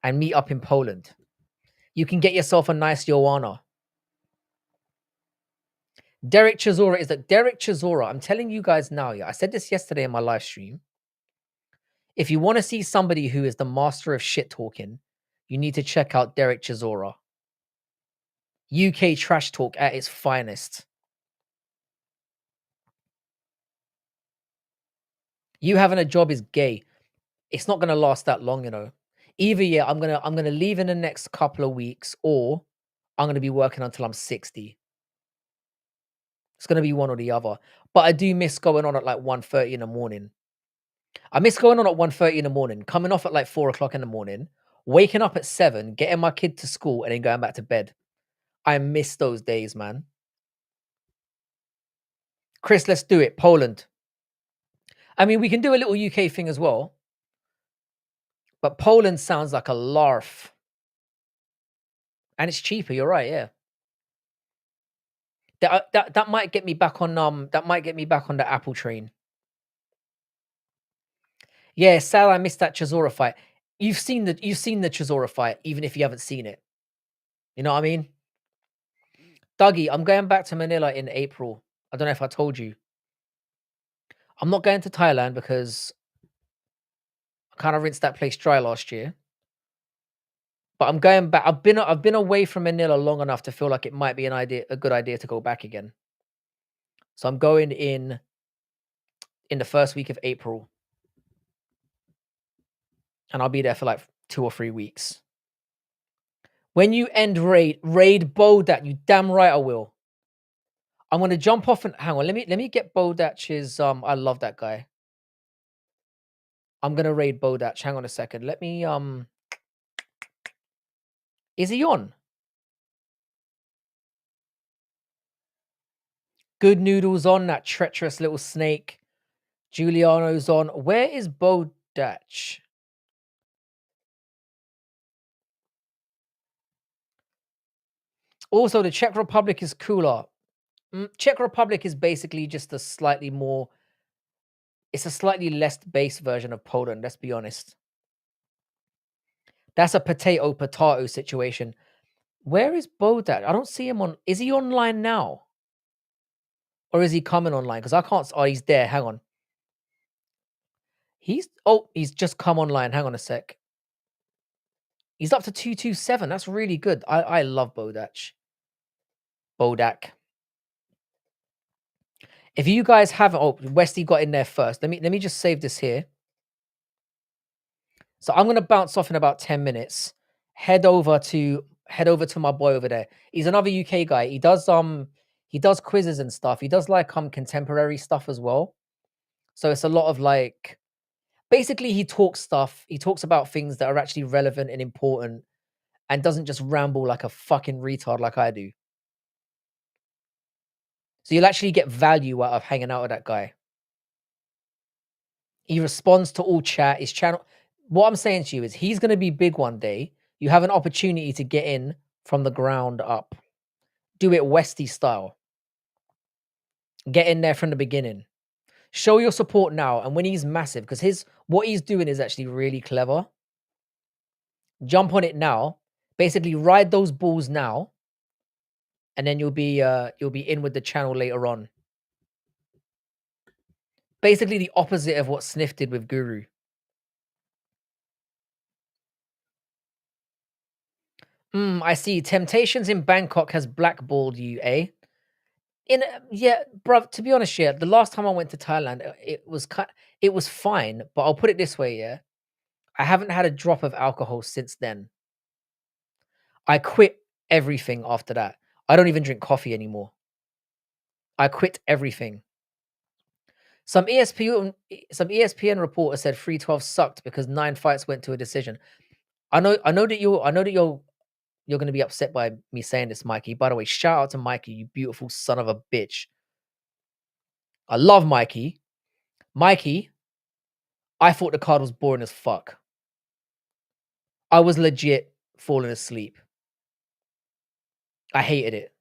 B: and meet up in Poland. You can get yourself a nice Joanna. Derek Chisora. I'm telling you guys now, yeah. I said this yesterday in my live stream. If you want to see somebody who is the master of shit talking, you need to check out Derek Chisora. UK trash talk at its finest. You having a job is gay. It's not gonna last that long, you know. Either yeah, I'm gonna leave in the next couple of weeks, or I'm gonna be working until I'm 60. It's gonna be one or the other. But I do miss going on at like 1:30 in the morning. I miss going on at 1:30 in the morning, coming off at like 4 o'clock in the morning, waking up at 7, getting my kid to school, and then going back to bed. I miss those days, man. Chris, let's do it. Poland. I mean, we can do a little UK thing as well. But Poland sounds like a larf. And it's cheaper, you're right, yeah. That might get me back on the Apple train. Yeah, Sal, I missed that Chisora fight. You've seen the Chisora fight, even if you haven't seen it. You know what I mean? Dougie, I'm going back to Manila in April. I don't know if I told you. I'm not going to Thailand because I kind of rinsed that place dry last year. But I'm going back. I've been away from Manila long enough to feel like it might be a good idea to go back again. So I'm going in the first week of April. And I'll be there for like 2 or 3 weeks. When you end raid Bodat. You damn right I will. I'm gonna jump off and hang on. Let me get Bodatch's. I love that guy. I'm gonna raid Bodatch. Hang on a second. Let me. Is he on? Good Noodles on, that treacherous little snake. Giuliano's on. Where is Bodatch? Also, the Czech Republic is cooler. Czech Republic is basically just a slightly more. It's a slightly less base version of Poland. Let's be honest. That's a potato situation. Where is Bodat? I don't see him on. Is he online now? Or is he coming online? Because I can't. Oh, he's there. Hang on. He's just come online. Hang on a sec. He's up to 227. That's really good. I love Bodak. If you guys haven't, Westy got in there first. Let me just save this here. So I'm gonna bounce off in about 10 minutes. Head over to my boy over there. He's another UK guy. He does quizzes and stuff. He does like contemporary stuff as well. So it's a lot of like basically he talks about things that are actually relevant and important and doesn't just ramble like a fucking retard like I do. So you'll actually get value out of hanging out with that guy. He responds to all chat. His channel. What I'm saying to you is he's going to be big one day. You have an opportunity to get in from the ground up. Do it Westy style. Get in there from the beginning. Show your support now. And when he's massive, because what he's doing is actually really clever. Jump on it now. Basically ride those balls now. And then you'll be in with the channel later on. Basically the opposite of what Sniff did with Guru. I see. Temptations in Bangkok has blackballed you, eh? Yeah, bruv, to be honest, yeah, the last time I went to Thailand, it was fine, but I'll put it this way, yeah. I haven't had a drop of alcohol since then. I quit everything after that. I don't even drink coffee anymore. I quit everything. Some ESPN reporter said 312 sucked because 9 fights went to a decision. I know that you're going to be upset by me saying this, Mikey. By the way, shout out to Mikey, you beautiful son of a bitch. I love Mikey. Mikey, I thought the card was boring as fuck. I was legit falling asleep. I hated it.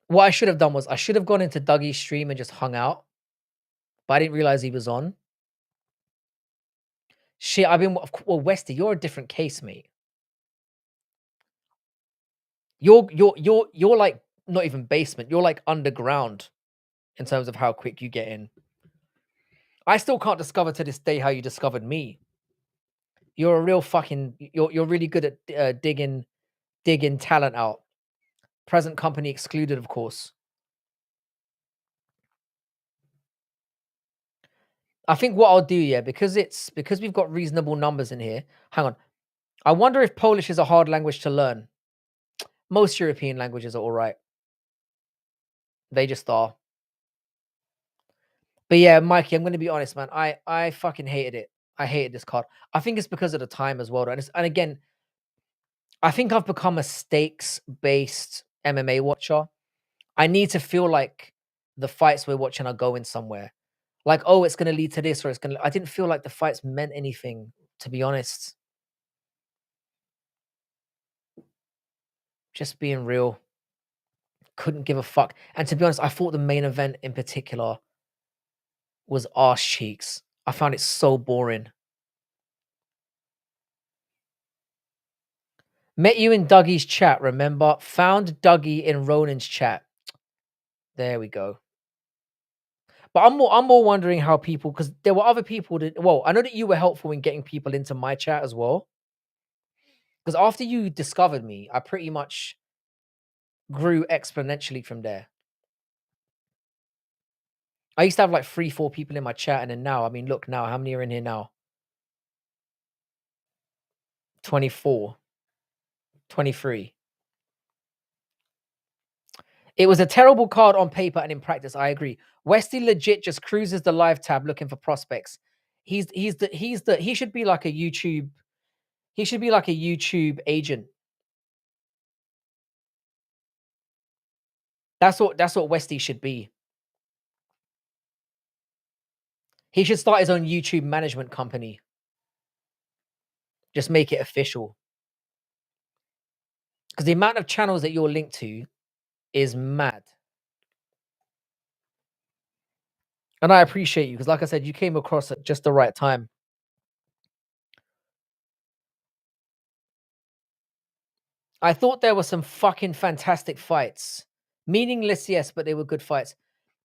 B: What I should have done was I should have gone into Dougie's stream and just hung out. But I didn't realize he was on. Shit, well, Westy, you're a different case, mate. You're like not even basement. You're like underground in terms of how quick you get in. I still can't discover to this day how you discovered me. You're a real fucking. You're really good at digging talent out. Present company excluded, of course. I think what I'll do, yeah, because we've got reasonable numbers in here. Hang on. I wonder if Polish is a hard language to learn. Most European languages are all right. They just are. But yeah, Mikey, I'm going to be honest, man. I fucking hated it. I hated this card. I think it's because of the time as well. And again, I think I've become a stakes-based MMA watcher. I need to feel like the fights we're watching are going somewhere. Like, oh, it's going to lead to this, or I didn't feel like the fights meant anything, to be honest. Just being real. Couldn't give a fuck. And to be honest, I thought the main event in particular was arse cheeks. I found it so boring. Met you in Dougie's chat, remember? Found Dougie in Ronan's chat. There we go. But I'm more wondering how people, because there were other people that, well, I know that you were helpful in getting people into my chat as well. Because after you discovered me, I pretty much grew exponentially from there. I used to have like 3-4 people in my chat, and then now, I mean, look now, how many are in here now? 24. 23. It was a terrible card on paper and in practice. I agree. Westy legit just cruises the live tab looking for prospects. He should be like a YouTube. He should be like a YouTube agent. That's what Westy should be. He should start his own YouTube management company. Just make it official. Because the amount of channels that you're linked to is mad. And I appreciate you because, like I said, you came across at just the right time. I thought there were some fucking fantastic fights. Meaningless, yes, but they were good fights.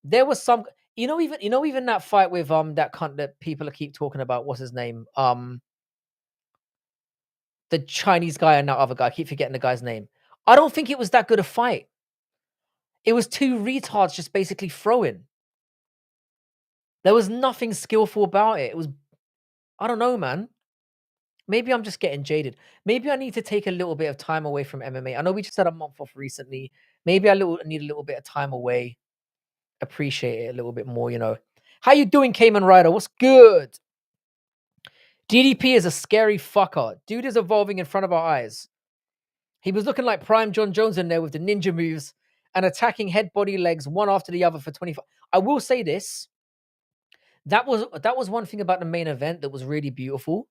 B: There was some, even that fight with that cunt that people keep talking about. What's his name? The Chinese guy and that other guy. I keep forgetting the guy's name. I don't think it was that good a fight. It was two retards just basically throwing. There was nothing skillful about it. It was, I don't know, man. Maybe I'm just getting jaded. Maybe I need to take a little bit of time away from MMA. I know we just had a month off recently. Maybe I need a little bit of time away. Appreciate it a little bit more. How you doing, Cayman Rider? What's good? DDP is a scary fucker. Dude is evolving in front of our eyes. He was looking like prime John Jones in there with the ninja moves and attacking head, body, legs, one after the other for 25. I will say this. That was one thing about the main event that was really beautiful.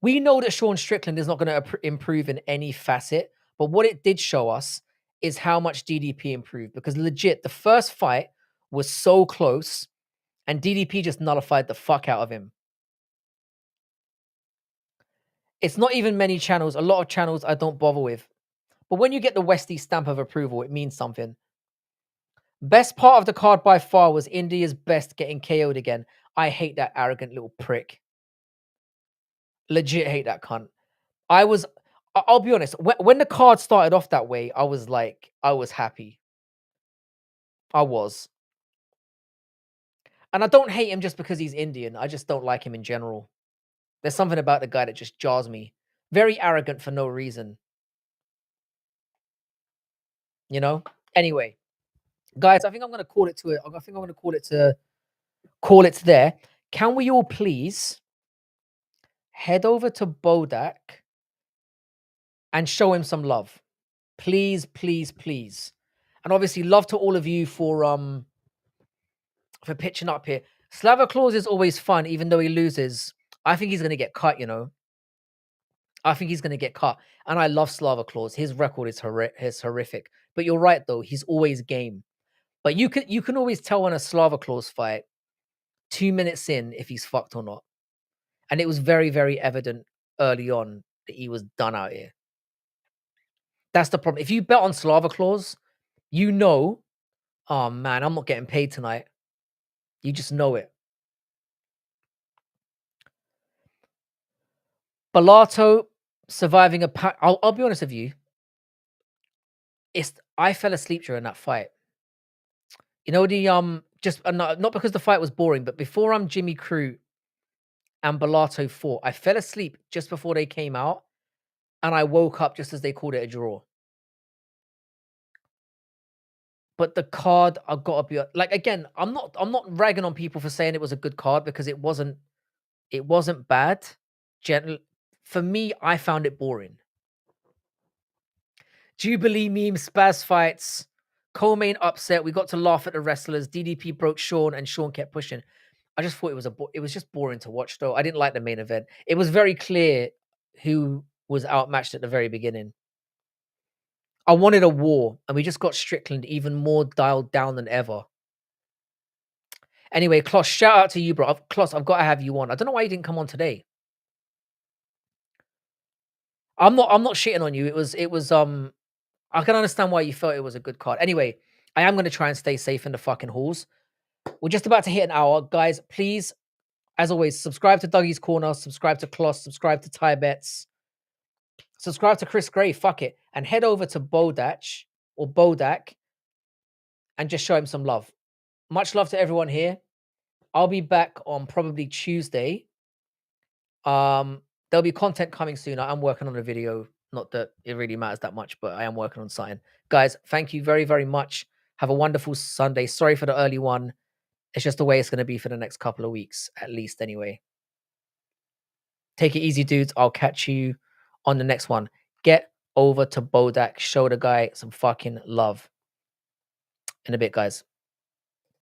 B: We know that Sean Strickland is not going to improve in any facet, but what it did show us is how much DDP improved, because legit, the first fight was so close and DDP just nullified the fuck out of him. It's not even many channels. A lot of channels I don't bother with. But when you get the Westie stamp of approval, it means something. Best part of the card by far was India's best getting KO'd again. I hate that arrogant little prick. Legit hate that cunt. I'll be honest, when the card started off that way, I was happy. I was. And I don't hate him just because he's Indian. I just don't like him in general. There's something about the guy that just jars me. Very arrogant for no reason. Anyway, guys, I think I'm going to call it there. Can we all please head over to Bodak and show him some love? Please, please, please. And obviously, love to all of you for pitching up here. Slava Claus is always fun, even though he loses. I think he's going to get cut, I think he's going to get cut. And I love Slava Claus. His record is horrific. But you're right, though. He's always game. But you can always tell in a Slava Claus fight 2 minutes in if he's fucked or not. And it was very, very evident early on that he was done out here. That's the problem. If you bet on Slava Claus, oh man, I'm not getting paid tonight. You just know it. Bellato surviving a pack. I'll be honest with you. I fell asleep during that fight. Just not because the fight was boring, but before Jimmy Crute and Bellato fought, I fell asleep just before they came out, and I woke up just as they called it a draw. But the card, I've got to be like, again, I'm not ragging on people for saying it was a good card, because it wasn't bad. For me, I found it boring. Jubilee meme, spaz fights, co-main upset. We got to laugh at the wrestlers. DDP broke Sean, and Sean kept pushing. I just thought it was just boring to watch, though. I didn't like the main event. It was very clear who was outmatched at the very beginning. I wanted a war, and we just got Strickland even more dialed down than ever. Anyway, Kloss, shout out to you, bro. Kloss, I've got to have you on. I don't know why you didn't come on today. I'm not shitting on you. It was I can understand why you felt it was a good card. Anyway, I am going to try and stay safe in the fucking halls. We're just about to hit an hour. Guys, please, as always, subscribe to Dougie's Corner, subscribe to Kloss, subscribe to Ty Bets, subscribe to Chris Gray, fuck it, and head over to Bodak and just show him some love. Much love to everyone here. I'll be back on probably Tuesday. There'll be content coming soon. I'm working on a video Not that it really matters that much, but I am working on something. Guys, thank you very, very much. Have a wonderful Sunday. Sorry for the early one. It's just the way it's going to be for the next couple of weeks, at least anyway. Take it easy, dudes. I'll catch you on the next one. Get over to Bodak. Show the guy some fucking love. In a bit, guys.